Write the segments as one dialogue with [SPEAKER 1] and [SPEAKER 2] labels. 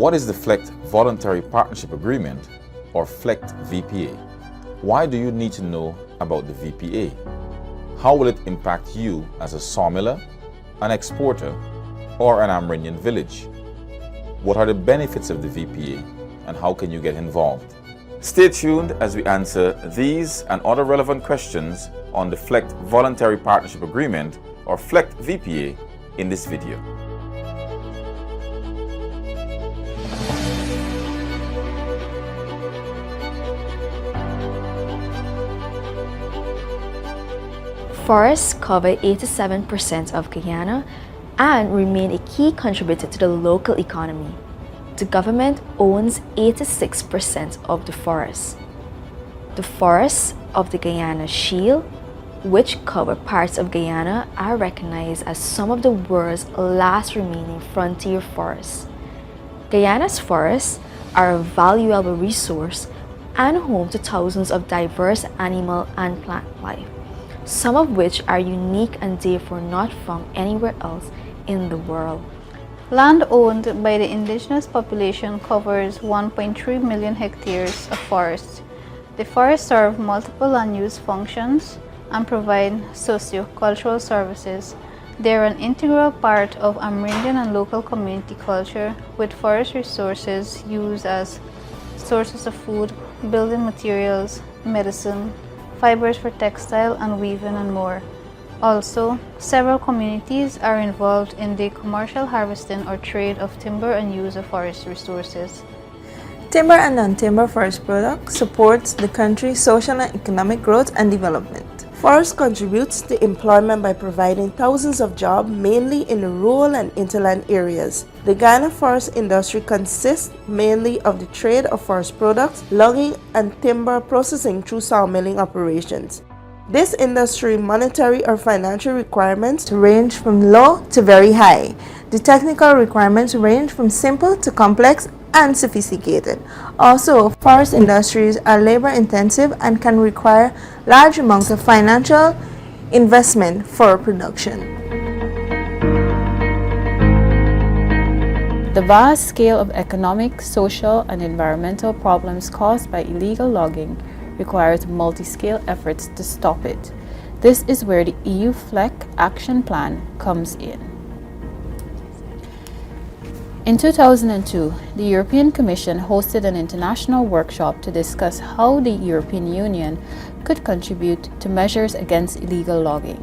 [SPEAKER 1] What is the FLEGT Voluntary Partnership Agreement, or FLEGT VPA? Why do you need to know about the VPA? How will it impact you as a sawmiller, an exporter, or an Amerindian village? What are the benefits of the VPA, and how can you get involved? Stay tuned as we answer these and other relevant questions on the FLEGT Voluntary Partnership Agreement, or FLEGT VPA, in this video.
[SPEAKER 2] Forests cover 87% of Guyana and remain a key contributor to the local economy. The government owns 86% of the forests. The forests of the Guyana Shield, which cover parts of Guyana, are recognized as some of the world's last remaining frontier forests. Guyana's forests are a valuable resource and home to thousands of diverse animal and plant life, some of which are unique and therefore not found anywhere else in the world.
[SPEAKER 3] Land owned by the indigenous population covers 1.3 million hectares of forest. The forests serve multiple land use functions and provide socio-cultural services. They are an integral part of Amerindian and local community culture, with forest resources used as sources of food, building materials, medicine, fibers for textile and weaving, and more. Also, several communities are involved in the commercial harvesting or trade of timber and use of forest resources.
[SPEAKER 4] Timber and non-timber forest products supports the country's social and economic growth and development. Forest contributes to employment by providing thousands of jobs, mainly in the rural and hinterland areas. The Guyana forest industry consists mainly of the trade of forest products, logging, and timber processing through sawmilling operations. This industry monetary or financial requirements range from low to very high. The technical requirements range from simple to complex and sophisticated. Also, forest industries are labor intensive and can require large amounts of financial investment for production.
[SPEAKER 5] The vast scale of economic, social, and environmental problems caused by illegal logging requires multi-scale efforts to stop it. This is where the EU FLEGT Action Plan comes in. In 2002, the European Commission hosted an international workshop to discuss how the European Union could contribute to measures against illegal logging.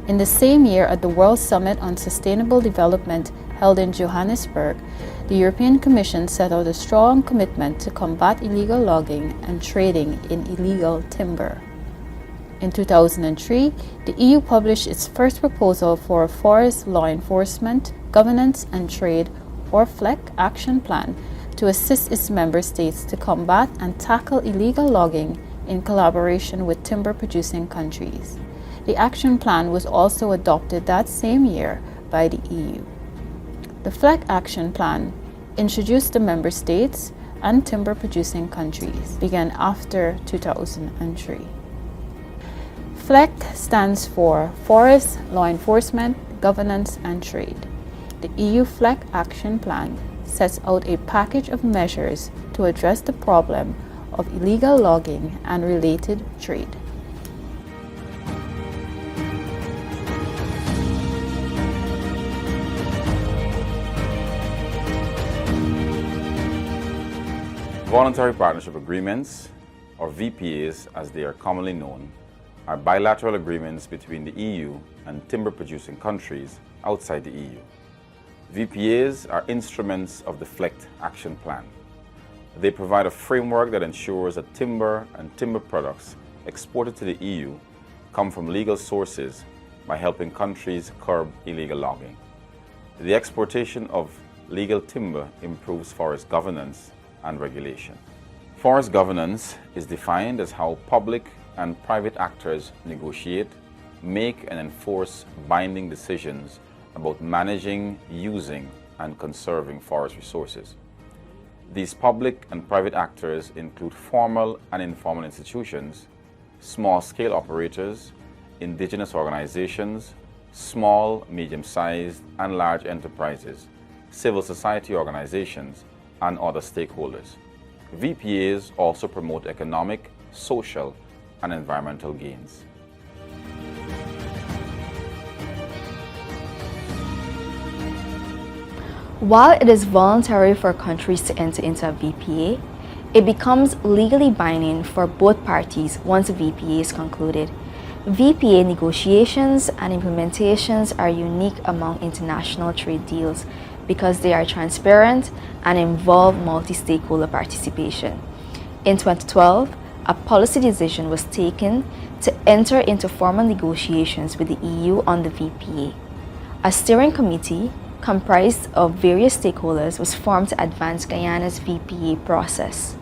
[SPEAKER 5] In the same year, at the World Summit on Sustainable Development held in Johannesburg, the European Commission set out a strong commitment to combat illegal logging and trading in illegal timber. In 2003, the EU published its first proposal for a Forest Law Enforcement, Governance and Trade, or FLEGT Action Plan, to assist its member states to combat and tackle illegal logging in collaboration with timber-producing countries. The action plan was also adopted that same year by the EU. The FLEGT Action Plan, introduced to member states and timber-producing countries, began after 2003. FLEGT stands for Forest Law Enforcement, Governance and Trade. The EU FLEGT Action Plan sets out a package of measures to address the problem of illegal logging and related trade.
[SPEAKER 1] Voluntary Partnership Agreements, or VPAs as they are commonly known, are bilateral agreements between the EU and timber-producing countries outside the EU. VPAs are instruments of the FLEGT Action Plan. They provide a framework that ensures that timber and timber products exported to the EU come from legal sources by helping countries curb illegal logging. The exportation of legal timber improves forest governance and regulation. Forest governance is defined as how public and private actors negotiate, make and enforce binding decisions about managing, using, and conserving forest resources. These public and private actors include formal and informal institutions, small-scale operators, indigenous organizations, small, medium-sized, and large enterprises, civil society organizations, and other stakeholders. VPAs also promote economic, social, and environmental gains.
[SPEAKER 2] While it is voluntary for countries to enter into a VPA, it becomes legally binding for both parties once a VPA is concluded. VPA negotiations and implementations are unique among international trade deals because they are transparent and involve multi-stakeholder participation. In 2012, a policy decision was taken to enter into formal negotiations with the EU on the VPA. A steering committee comprised of various stakeholders was formed to advance Guyana's VPA process.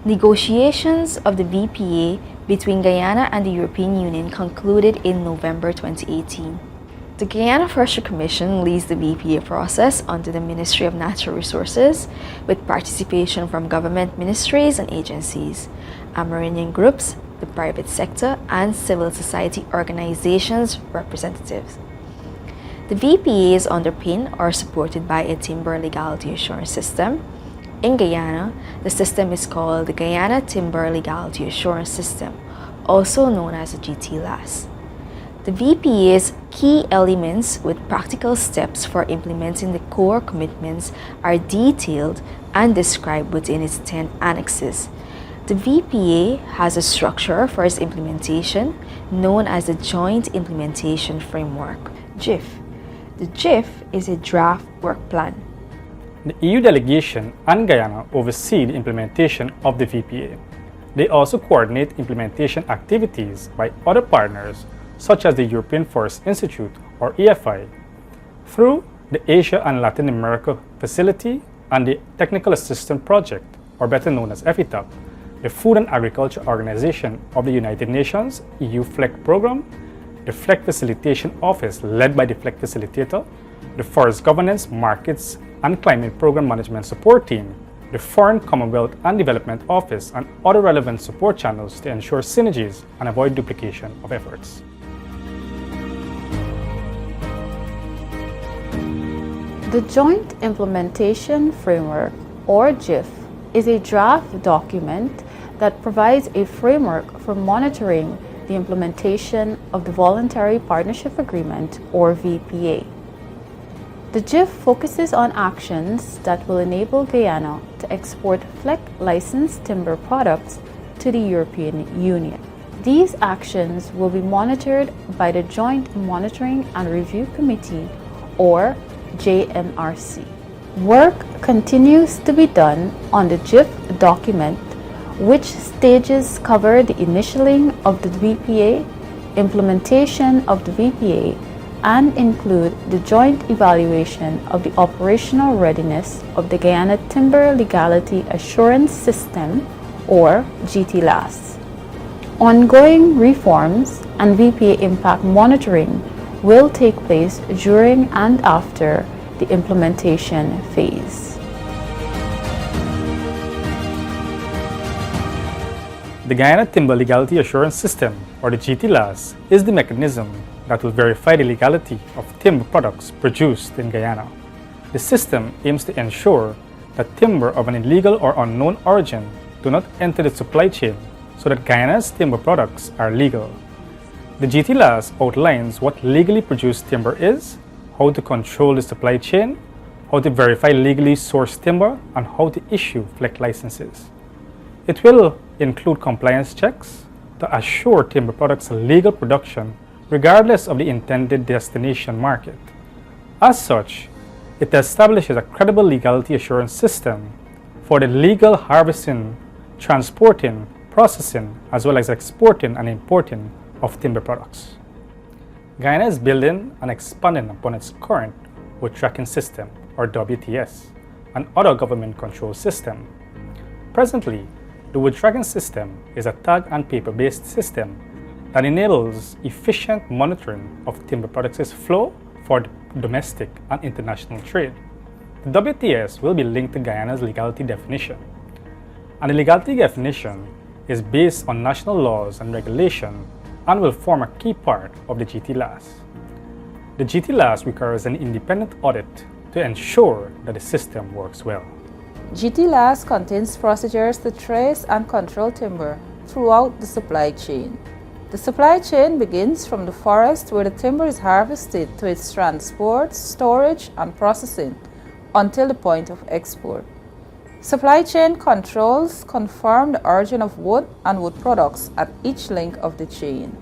[SPEAKER 2] Negotiations of the VPA between Guyana and the European Union concluded in November 2018. The Guyana Forestry Commission leads the VPA process under the Ministry of Natural Resources, with participation from government ministries and agencies, Amerindian groups, the private sector, and civil society organizations representatives. The VPA is underpinned or supported by a timber legality assurance system. In Guyana, the system is called the Guyana Timber Legality Assurance System, also known as the GTLAS. The VPA's key elements with practical steps for implementing the core commitments are detailed and described within its 10 annexes. The VPA has a structure for its implementation known as the Joint Implementation Framework, JIF. The JIF is a draft work plan.
[SPEAKER 6] The EU delegation and Guyana oversee the implementation of the VPA. They also coordinate implementation activities by other partners such as the European Forest Institute or EFI, through the Asia and Latin America Facility and the Technical Assistance Project, or better known as FETAP, the Food and Agriculture Organization of the United Nations EU FLEGT program, the FLEGT Facilitation Office led by the FLEGT Facilitator, the Forest Governance, Markets and Climate Program Management Support Team, the Foreign Commonwealth and Development Office, and other relevant support channels to ensure synergies and avoid duplication of efforts.
[SPEAKER 5] The Joint Implementation Framework, or JIF, is a draft document that provides a framework for monitoring the implementation of the Voluntary Partnership Agreement, or VPA. The JIF focuses on actions that will enable Guyana to export FLEGT licensed timber products to the European Union. These actions will be monitored by the Joint Monitoring and Review Committee, or JMRC. Work continues to be done on the JIF document, which stages cover the initialing of the VPA, implementation of the VPA, and include the joint evaluation of the operational readiness of the Guyana Timber Legality Assurance System, or GTLAS. Ongoing reforms and VPA impact monitoring will take place during and after the implementation phase.
[SPEAKER 6] The Guyana Timber Legality Assurance System, or the GTLAS, is the mechanism that will verify the legality of timber products produced in Guyana. The system aims to ensure that timber of an illegal or unknown origin do not enter the supply chain so that Guyana's timber products are legal. The GTLAS outlines what legally produced timber is, how to control the supply chain, how to verify legally sourced timber, and how to issue FLEGT licenses. It will include compliance checks to assure timber products' legal production regardless of the intended destination market. As such, it establishes a credible legality assurance system for the legal harvesting, transporting, processing, as well as exporting and importing of timber products. Guyana is building and expanding upon its current wood tracking system, or WTS, and other government control system. Presently, the wood tracking system is a tag and paper-based system that enables efficient monitoring of timber products' flow for domestic and international trade. The WTS will be linked to Guyana's legality definition, and the legality definition is based on national laws and regulation and will form a key part of the GTLAS. The GTLAS requires an independent audit to ensure that the system works well.
[SPEAKER 5] GTLAS contains procedures to trace and control timber throughout the supply chain. The supply chain begins from the forest where the timber is harvested to its transport, storage, and processing until the point of export. Supply chain controls confirm the origin of wood and wood products at each link of the chain.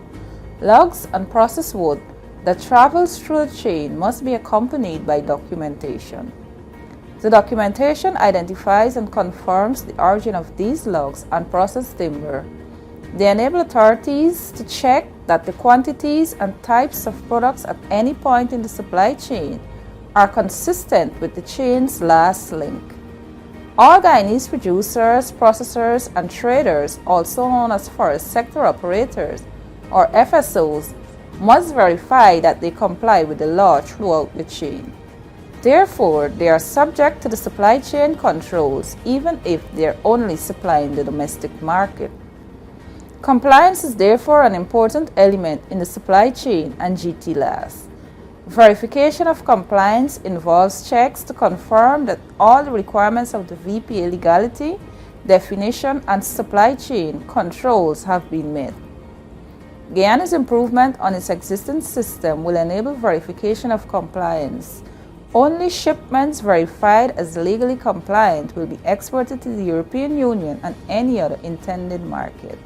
[SPEAKER 5] Logs and processed wood that travels through the chain must be accompanied by documentation. The documentation identifies and confirms the origin of these logs and processed timber. They enable authorities to check that the quantities and types of products at any point in the supply chain are consistent with the chain's last link. All Guyanese producers, processors, and traders, also known as forest sector operators or FSOs, must verify that they comply with the law throughout the chain. Therefore, they are subject to the supply chain controls even if they are only supplying the domestic market. Compliance is therefore an important element in the supply chain and GTLAS. Verification of compliance involves checks to confirm that all the requirements of the VPA legality, definition, and supply chain controls have been met. Guyana's improvement on its existing system will enable verification of compliance. Only shipments verified as legally compliant will be exported to the European Union and any other intended market.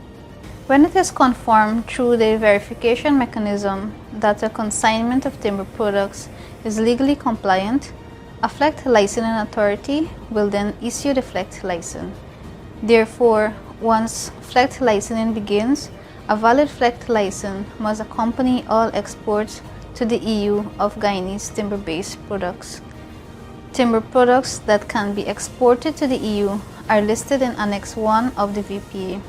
[SPEAKER 3] When it is confirmed through the verification mechanism that a consignment of timber products is legally compliant, a FLEGT licensing authority will then issue the FLEGT license. Therefore, once FLEGT licensing begins, a valid FLEGT license must accompany all exports to the EU of Guyanese timber-based products. Timber products that can be exported to the EU are listed in Annex 1 of the VPA.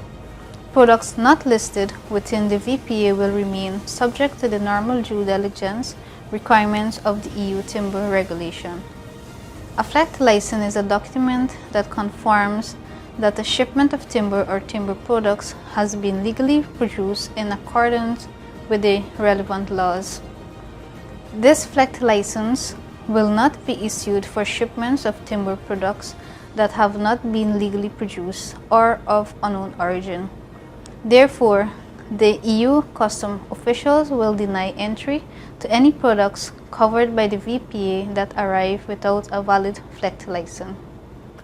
[SPEAKER 3] Products not listed within the VPA will remain subject to the normal due diligence requirements of the EU timber regulation. A FLEGT license is a document that confirms that a shipment of timber or timber products has been legally produced in accordance with the relevant laws. This FLEGT license will not be issued for shipments of timber products that have not been legally produced or of unknown origin. Therefore, the EU custom officials will deny entry to any products covered by the VPA that arrive without a valid FLEGT license.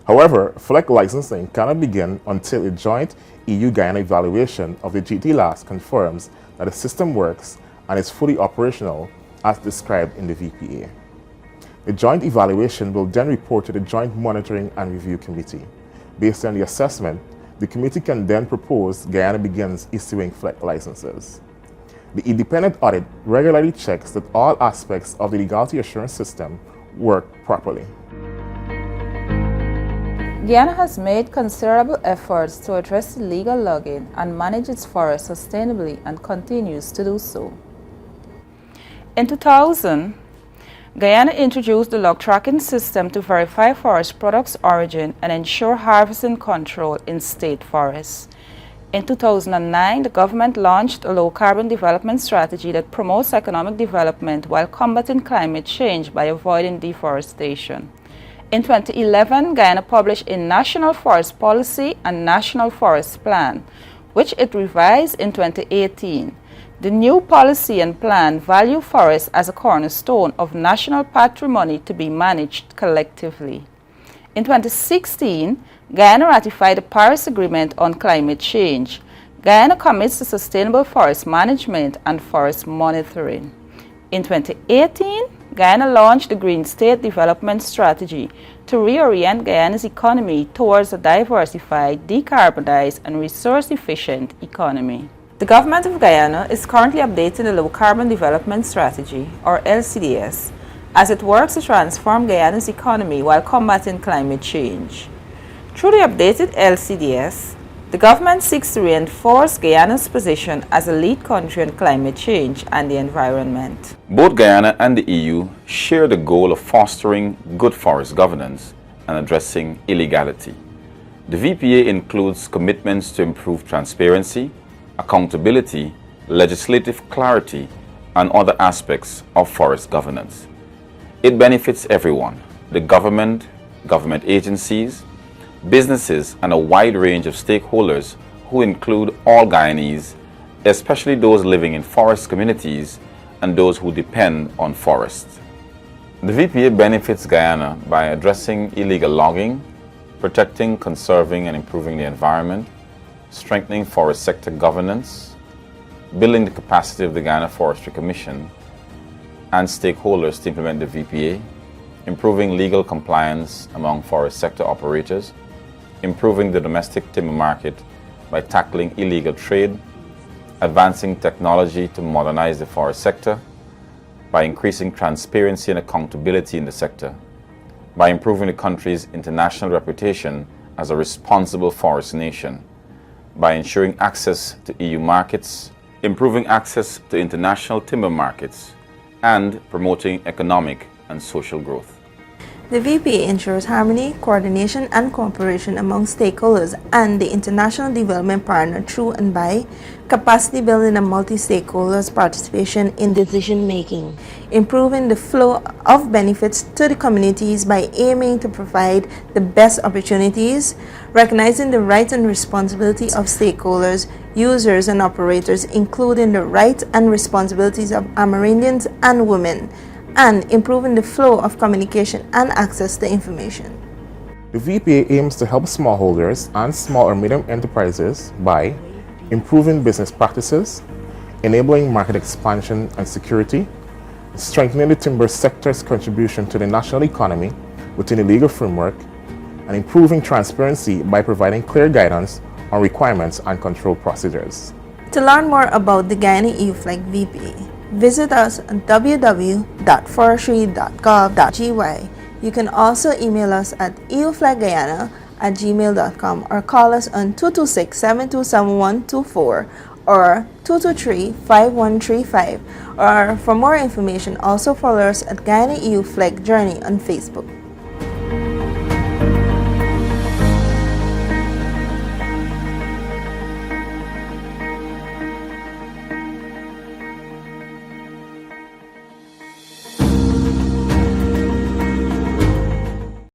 [SPEAKER 7] However, FLEGT licensing cannot begin until a joint EU-Guyana evaluation of the GTLAS confirms that the system works and is fully operational as described in the VPA. The joint evaluation will then report to the Joint Monitoring and Review Committee. Based on the assessment, the committee can then propose Guyana begins issuing FLEGT licenses. The independent audit regularly checks that all aspects of the legality assurance system work properly.
[SPEAKER 5] Guyana has made considerable efforts to address illegal logging and manage its forests sustainably and continues to do so. In 2000, Guyana introduced the log tracking system to verify forest products' origin and ensure harvesting control in state forests. In 2009, the government launched a low-carbon development strategy that promotes economic development while combating climate change by avoiding deforestation. In 2011, Guyana published a National Forest Policy and National Forest Plan, which it revised in 2018. The new policy and plan value forests as a cornerstone of national patrimony to be managed collectively. In 2016, Guyana ratified the Paris Agreement on Climate Change. Guyana commits to sustainable forest management and forest monitoring. In 2018, Guyana launched the Green State Development Strategy to reorient Guyana's economy towards a diversified, decarbonized, and resource-efficient economy. The government of Guyana is currently updating the Low Carbon Development Strategy, or LCDS, as it works to transform Guyana's economy while combating climate change. Through the updated LCDS, the government seeks to reinforce Guyana's position as a lead country on climate change and the environment.
[SPEAKER 1] Both Guyana and the EU share the goal of fostering good forest governance and addressing illegality. The VPA includes commitments to improve transparency, accountability, legislative clarity, and other aspects of forest governance. It benefits everyone: the government, government agencies, businesses, and a wide range of stakeholders who include all Guyanese, especially those living in forest communities and those who depend on forests. The VPA benefits Guyana by addressing illegal logging, protecting, conserving, and improving the environment, strengthening forest sector governance, building the capacity of the Guyana Forestry Commission and stakeholders to implement the VPA, improving legal compliance among forest sector operators, improving the domestic timber market by tackling illegal trade, advancing technology to modernize the forest sector, by increasing transparency and accountability in the sector, by improving the country's international reputation as a responsible forest nation, by ensuring access to EU markets, improving access to international timber markets, and promoting economic and social growth.
[SPEAKER 4] The VPA ensures harmony, coordination, and cooperation among stakeholders and the international development partner through and by capacity building and multi-stakeholders participation in decision making, improving the flow of benefits to the communities by aiming to provide the best opportunities, recognizing the rights and responsibility of stakeholders, users, and operators, including the rights and responsibilities of Amerindians and women, and improving the flow of communication and access to information.
[SPEAKER 7] The VPA aims to help smallholders and small or medium enterprises by improving business practices, enabling market expansion and security, strengthening the timber sector's contribution to the national economy within the legal framework, and improving transparency by providing clear guidance on requirements and control procedures.
[SPEAKER 4] To learn more about the Guyana-EU FLEGT VPA, visit us at www.forestry.gov.gy. You can also email us at euflegguyana@gmail.com or call us on 226-727-124 or 223-5135. Or for more information, also follow us at Guyana-EU FLEGT Journey on Facebook.